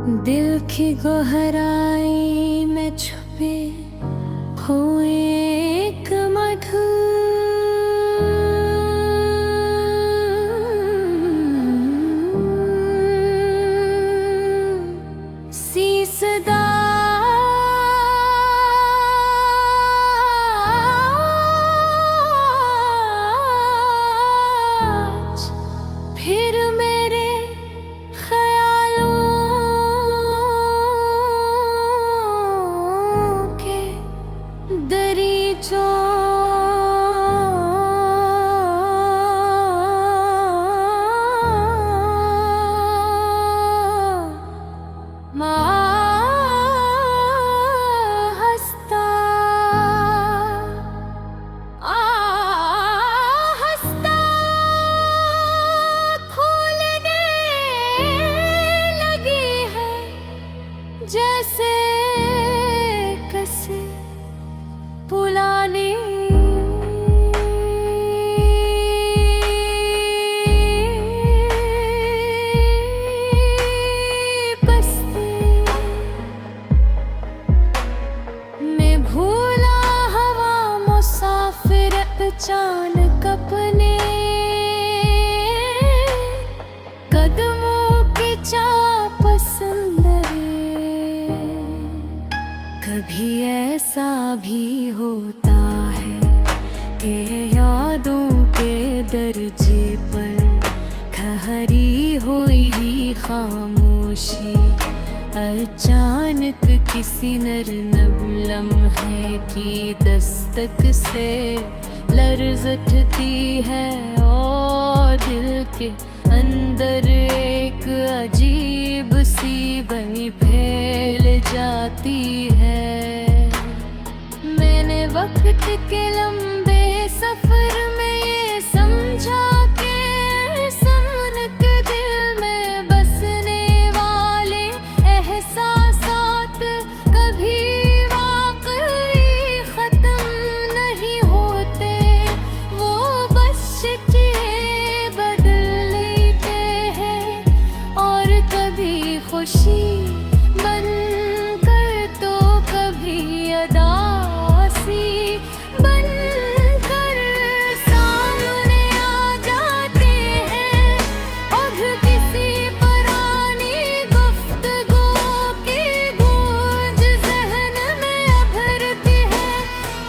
दिल की गहराई में छुपे हुए एक मधुर सी सदा फिर मेरे ख्यालों के दरीचों जैसे कसे पुरानी बस्ती में भूला हवा मुसाफिर अचानक अपने कदमों की चाप पसंद कभी ऐसा भी होता है कि यादों के दर्जे पर ठहरी हुई खामोशी अचानक किसी नरम लम्हे की दस्तक से लर्ज़ उठती है और दिल के अंदर एक अजीब सी बनी फैल जाती है। मैंने वक्त के लंबे सफर में ये समझा कि सनक दिल में बसने वाले एहसासात कभी वाकई खत्म नहीं होते, वो बस शक्लें बदल लेते हैं और कभी खुशी बनकर तो कभी अदासी बनकर सामने आ जाते हैं। और किसी पुरानी गुफ्तगू की गूंज ज़हन में उभरती है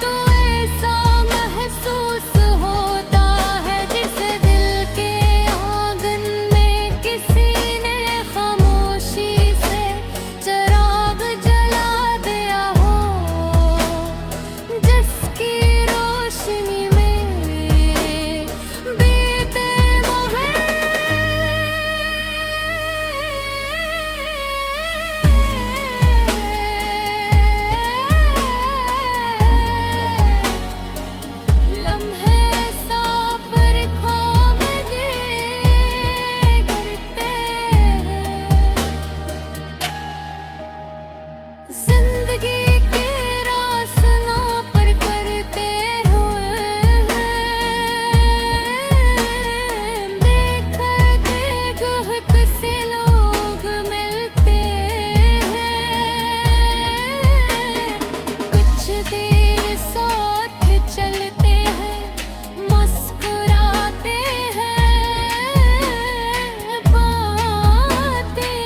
तो ऐसा महसूस होता है जैसे दिल के आंगन में किसी ने खामोशी से चिराग जला दिया हो, जिसकी रोशनी में बीते लम्हे साफर ख्वाब ये करते हैं। जिंदगी के रास्तों पर करते हुए देखते बहुत से लोग मिलते हैं, कुछ देर साथ चलते हैं, मुस्कुराते हैं, बातें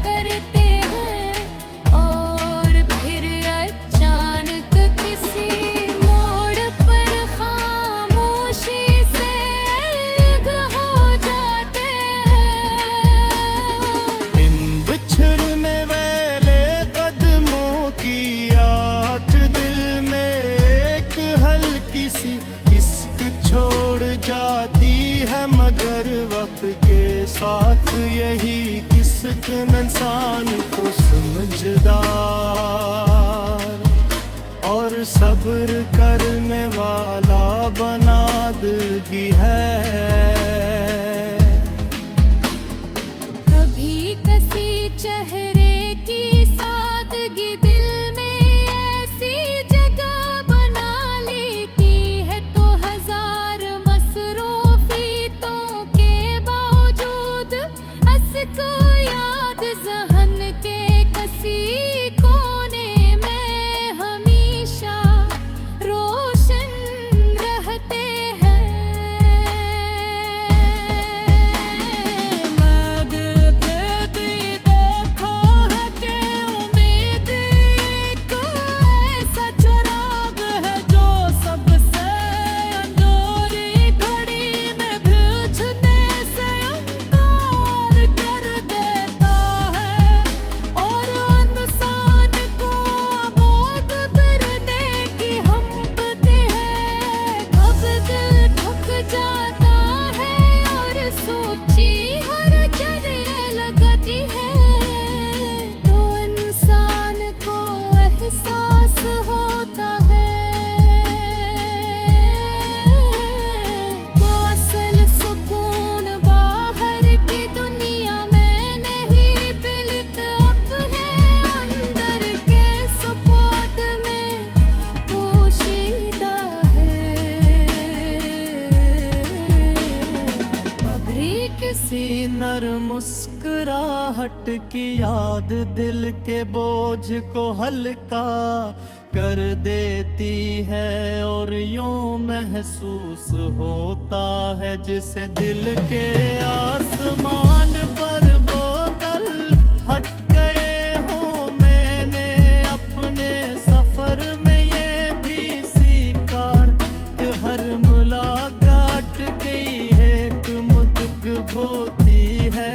करते हैं और फिर अचानक किसी मोड़ पर खामोशी से अलग हो जाते हैं। इन बिछड़ने वाले कदमों की आठ दिल में एक हल्की सी इश्क छोड़ जाती है, मगर वक्त के साथ यही किस्क इंसान को समझदार और सब्र करने वाला बना देती है। कभी किसी चेहरे की सादगी दिल में ऐसी जगह बना लेती है तो हजार मसरूफियतों के बावजूद उसको याद ज़हन के किसी कोने में हमेशा रोशन रहते हैं। मैं भी देखा है कि उम्मीद एक ऐसा चिराग है जो सबसे अंधेरी घड़ी में बुझने से इनकार कर देता है, और इंसान को आबाद करने की हिम्मत है। कब दिल ठुक जाता है और सोची हर जगह लगती है, तो इंसान को एहसास होता है वो असल सुकून बाहर की दुनिया में नहीं बिलत अपने अंदर के सपोर्ट में पोशीदा है। अभी किसी नर मुस्कुराहट की याद दिल के बोझ को हल्का कर देती है, और यूं महसूस होता है जिसे दिल के आसमान पर बादल हट गए हों। मैंने अपने सफर में ये भी सीखा कि हर मुलाकात की एक मुद्दक होती है,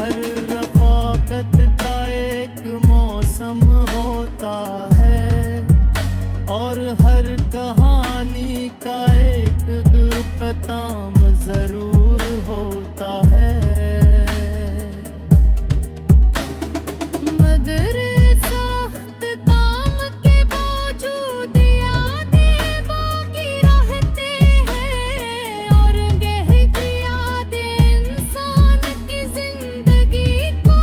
हर रफाकत का एक मौसम होता है, और हर कहानी का एक ख़त्म जरूर होता है। मगर सख्त काम के बावजूद यादें बाकी रहते हैं, और गहरी यादें इंसान की जिंदगी को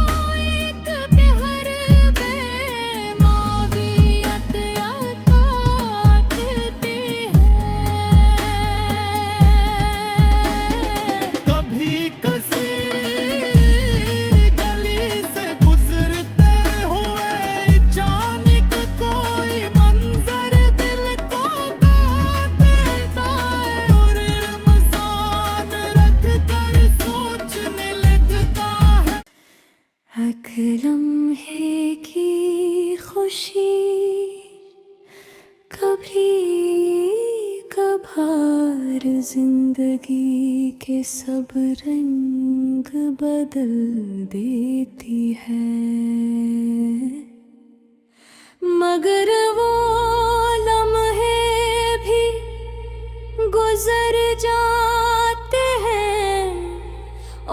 एक पहर में मावियत काटते हैं। कभी कसीर गली से गुजरते हुए अचानक कोई मंजर दिल को काट देता है, और रमज़ान रख कर सोचने लगता है। एक लम्हे की खुशी कभी कभार जिंदगी के सब रंग बदल देती है, मगर वो लम्हे भी गुजर जाते हैं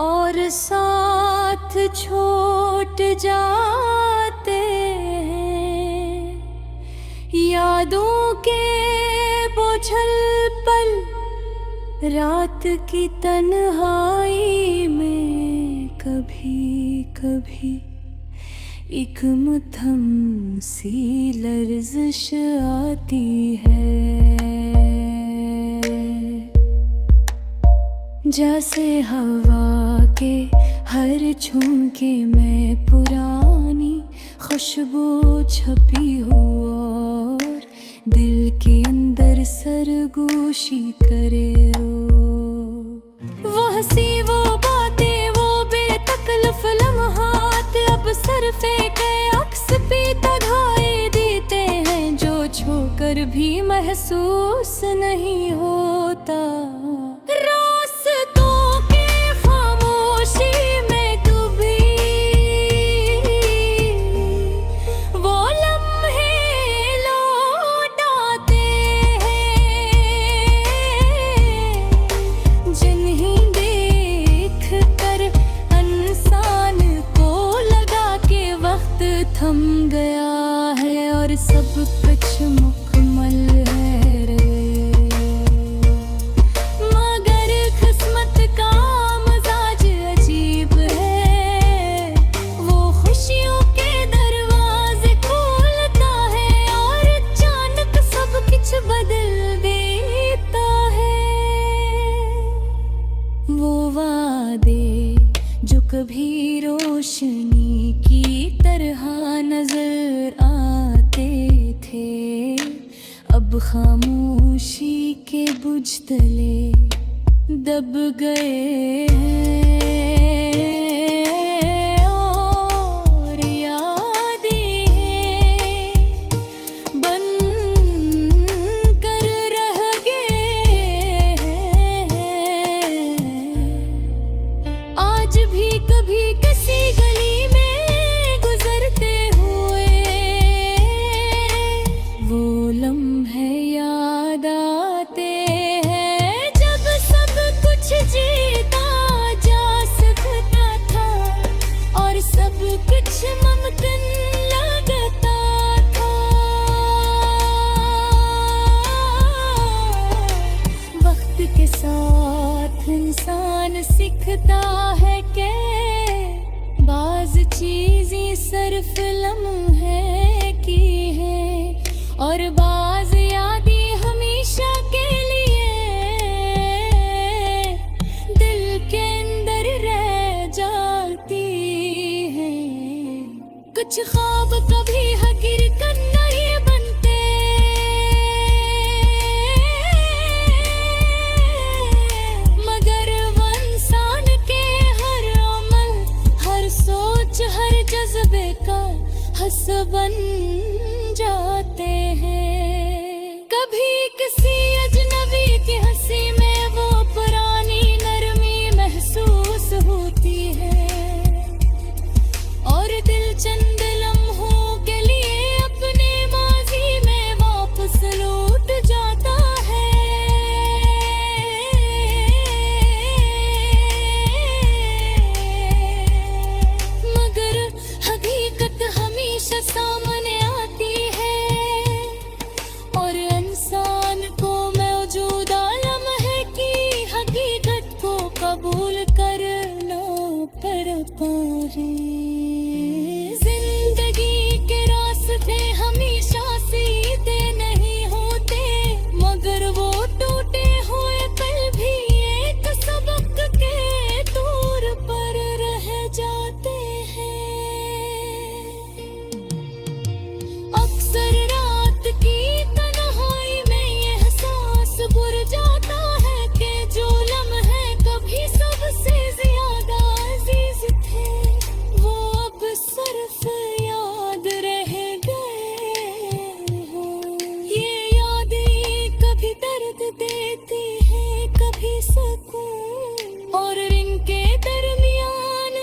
और साथ छोड़ जाते हैं। यादों के बोझल पल रात की तन्हाई में कभी कभी एक मध्यम सी लर्जिश आती है, जैसे हवा के हर झोंके में पुरानी खुशबू छपी हो और दिल के अंदर सरगोशी करे वो हंसी वो बातें वो बेतकल्लफ लम्हात अब सर फेंके अक्स पे तगाए देते हैं, जो छोकर भी महसूस नहीं होता। रास्तों के खामोशी में कभी वो लम्हे लौट आते हैं, जिन्हें देख कर इंसान को लगा के वक्त थम गया है और सब कुछ मुकम्मल है रे। मगर किस्मत का मजाज अजीब है, वो खुशियों के दरवाजे खोलता है और अचानक सब कुछ बदल देता है। वो वादे जो कभी रोशनी की तरह नजर आते थे, अब खामोशी के बुझतले दब गए हैं और यादें बन कर रह गए हैं। आज भी कभी किसी गली में गुजरते हुए वो लम्हे याद आते हैं, जब सब कुछ जीता जा सकता था और सब कुछ मुमकिन लगता था। वक्त के साथ इंसान सीखता है कि बाज चीजें सिर्फ लम्हे की है और बाज यादें हमेशा के लिए दिल के अंदर रह जाती हैं। कुछ ख्वाब कभी हकीकत नहीं बनते, मगर वो इंसान के हर अमल, हर सोच, हर जज्बे का हिस्सा बन जाते हैं। कभी किसी अजनबी की हंसी में वो पुरानी नरमी महसूस होती है और दिल चंद लम्हों के लिए अपने माजी में वापस लौट जाता है। मगर हकीकत हमेशा सामने आती है और इंसान को मौजूदा लम्हे की हकीकत को कबूल करना पड़ता है। जिंदगी के रास्ते हमेशा सीधे नहीं होते, मगर वो टूटे हुए पल भी एक सबक के तौर पर रह जाते हैं। अक्सर रात की तन्हाई में ये एहसास बुर जाता है कि जो लम्हे कभी सबसे ज्यादा अजीज थे वो अब सिर्फ याद रह गए हैं। ये यादें कभी दर्द देती हैं, कभी सुकून, और इनके दरमियान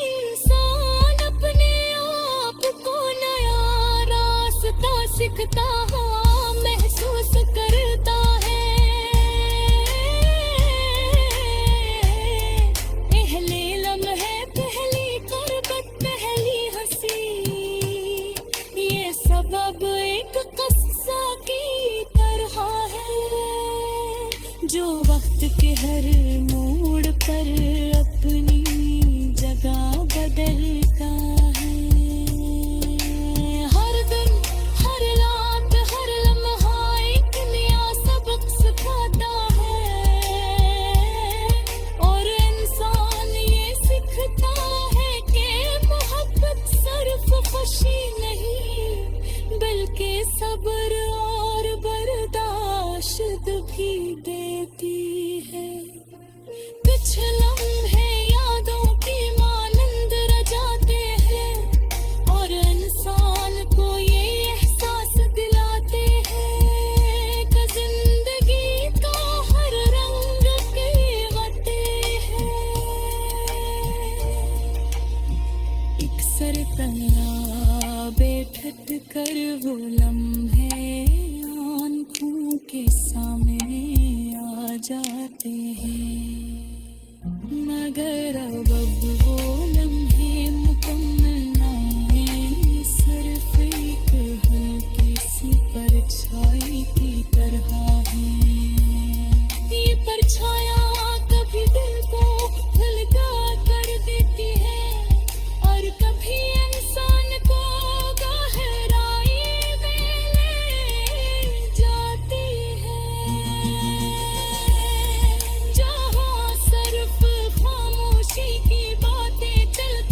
इंसान अपने आप को नया रास्ता सीखता हाँ महसूस करता है। पहले लम्हे, पहली कुर्बत, पहली हंसी, ये सब अब एक किस्सा की तरह है जो वक्त के हर मोड़ पर अपनी जगह बदलता है। हर दिन, हर रात, हर लम्हा एक नया सबक सिखाता है और इंसान ये सीखता है कि मोहब्बत सिर्फ खुशी नहीं बल्कि सब्र और बर्दाश्त भी देती है। कुछ लम्हे यादों की मानंद रह जाते हैं और इंसान को ये एहसास दिलाते हैं कि जिंदगी का हर रंग कीमती है। एक सर तला बैठक कर वो लम्हे आंखों के सामने आ जाते हैं, मगर अब वो लम्हे मुकम्मल नहीं, सिर्फ एक हल्की सी परछाई की तरह है। ये परछाया कभी दिल को हल्का कर देती है और कभी इंसान को गहराई में ले जाती है। जहाँ सिर्फ खामोशी की बातें चलती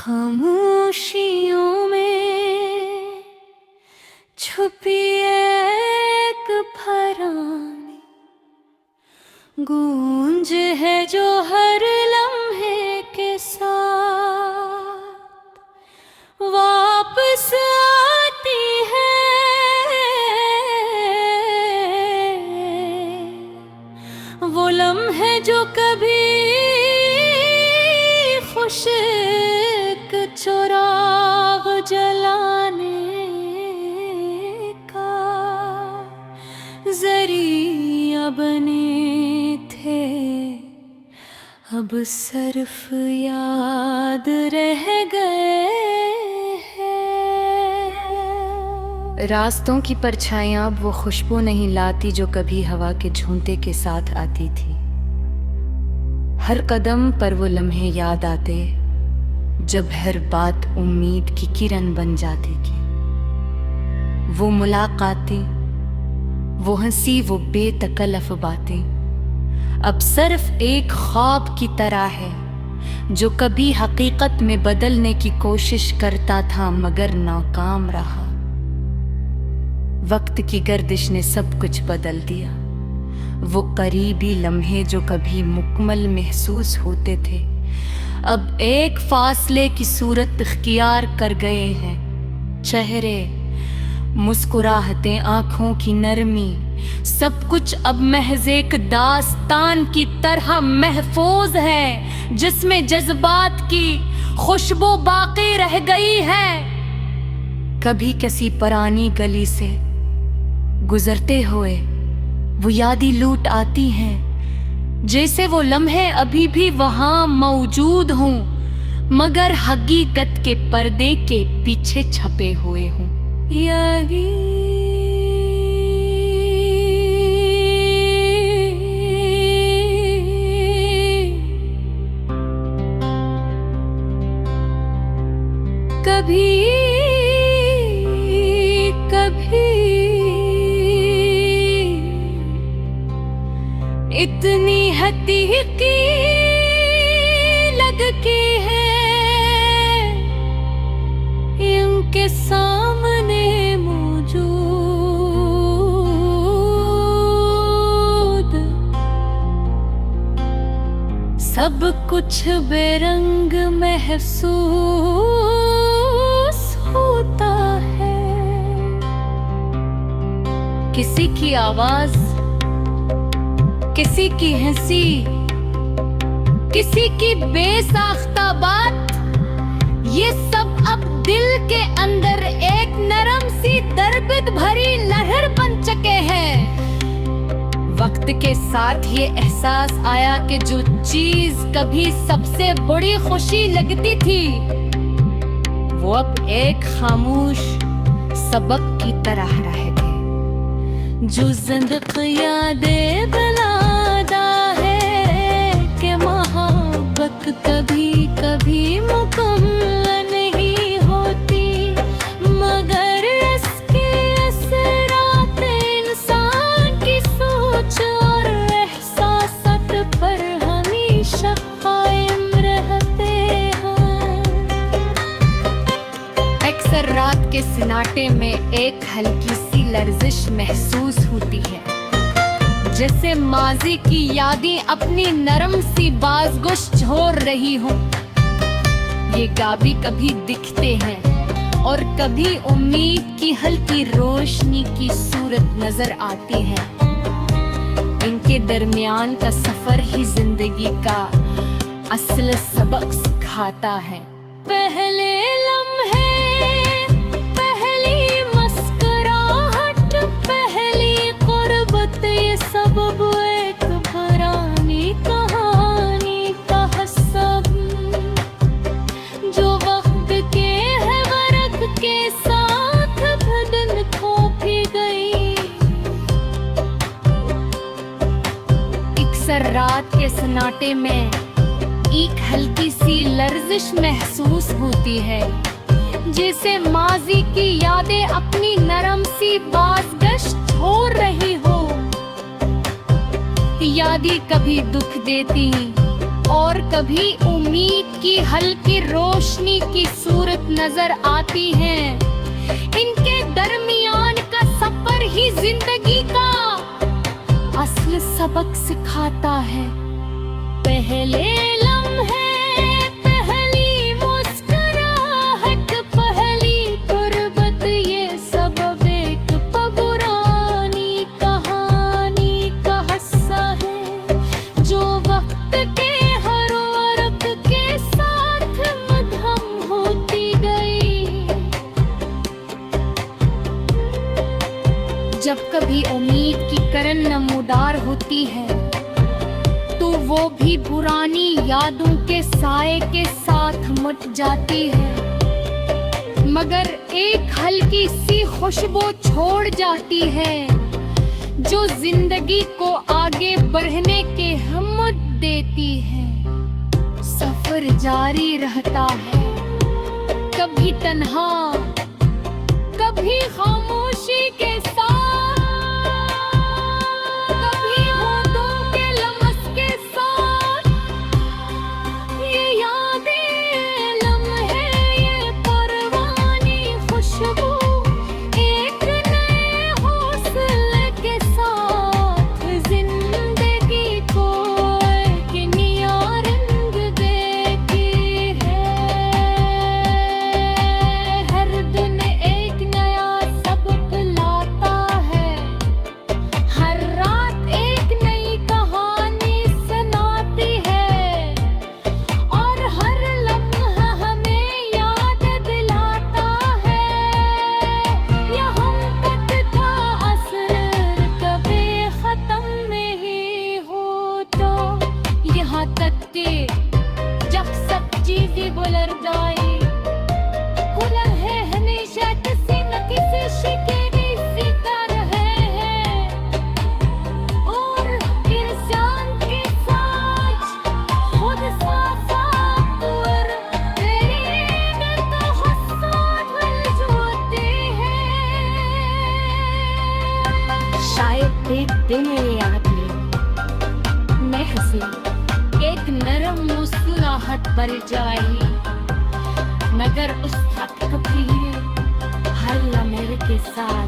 खामोशियों में छुपी एक फरानी गूंज है जो हर लम्हे के साथ वापस आती है। वो लम्हे जो कभी खुश्क चुराग जलाने का जरिया बने थे, अब सिर्फ याद रह गए हैं। रास्तों की परछाइयां अब वो खुशबू नहीं लाती जो कभी हवा के झूंटे के साथ आती थी। हर कदम पर वो लम्हे याद आते जब हर बात उम्मीद की किरण बन जाती थी। वो मुलाकातें, वो हंसी, वो बेतकल्लफ बातें अब सिर्फ एक ख्वाब की तरह है जो कभी हकीकत में बदलने की कोशिश करता था मगर नाकाम रहा। वक्त की गर्दिश ने सब कुछ बदल दिया। वो करीबी लम्हे जो कभी मुकम्मल महसूस होते थे अब एक फासले की सूरत इख्तियार कर गए हैं। चेहरे, मुस्कुराहटें, आंखों की नरमी, सब कुछ अब महज एक दास्तान की तरह महफूज है जिसमें जज्बात की खुशबू बाकी रह गई है। कभी किसी पुरानी गली से गुजरते हुए वो यादें लूट आती हैं जैसे वो लम्हे अभी भी वहां मौजूद हों मगर हकीकत के पर्दे के पीछे छपे हुए हों। कभी कभी इतनी हकीकी लगती है इनके सामने मौजूद सब कुछ बेरंग महसूस होता है। किसी की आवाज, किसी की हंसी, किसी की बेसाख्ता बात, ये सब अब दिल के अंदर एक नरम सी दर्द भरी लहर बन चुके हैं। वक्त के साथ ये एहसास आया कि जो चीज कभी सबसे बड़ी खुशी लगती थी वो अब एक खामोश सबक की तरह रह गई। जो जिंदगी यादें बनाता है कि मोहब्बत कभी कभी मुकम्मल नहीं होती मगर इसके असरात इंसान की सोच और एहसासात पर हमेशा कायम रहते हैं। अक्सर रात के सन्नाटे में एक हल्की सी लर्जिश महसूस होती है जैसे माजी की यादें अपनी नरम सी बाज़गुश छोड़ रही हों। ये गाबी कभी दिखते हैं और कभी उम्मीद की हल्की रोशनी की सूरत नजर आती है। इनके दरमियान का सफर ही जिंदगी का असल सबक सिखाता है। पहले लम्हे, पहली मुस्कुराहट, पहली कुर्बत, ये सब एक पुरानी कहानी का सब जो वक्त के है वरक के साथ बदन खो भी गई। अक्सर रात के सन्नाटे में एक हल्की सी लर्जिश महसूस होती है जैसे माजी की यादें अपनी नरम सी बाज़गुश छोड़ रही हो। यादें कभी दुख देती और कभी उम्मीद की हल्की रोशनी की नजर आती हैं। इनके दरमियान का सफर ही जिंदगी का असल सबक सिखाता है। पहले लम्हे, पहली मुस्कुराहट, पहली गुर्बत, ये सब एक पुरानी कहानी का हिस्सा है जो वक्त के हर वर्क के साथ मधम होती गई। जब कभी उम्मीद की किरण नमूदार होती है तो वो भी पुरानी यादों के साए के साथ मिट जाती है, मगर एक हल्की सी खुशबू छोड़ जाती है जो जिंदगी को आगे बढ़ने के हिम्मत देती है। सफर जारी रहता है, कभी तन्हा, कभी खामोशी के साथ, कभी होठों के लमस के साथ। ये यादें, लम्हे, ये परवानी खुशबू एक नए हौसले के साथ जिंदगी को एक नया रंग देती है। हर दिन एक नया सबक लाता है, हर रात एक नई कहानी सुनाती है, और हर लम्हा हमें याद दिलाता है यहाँ तक था असर कभी खत्म नहीं होता। यहाँ तक कि जब सब चीजें गुजर जाए, गुजर है हमेशा किसी न किसी शिकवे सीता रहे हैं, और इंसान के साथ खुद साथ और तेरे तो हंसात वजूदते हैं। शायद एक दिन ये आदमी मैं हंसी, एक नरम मुस्कुराहट भर जाए, मगर उस वक्त भी हर लम्हे के साथ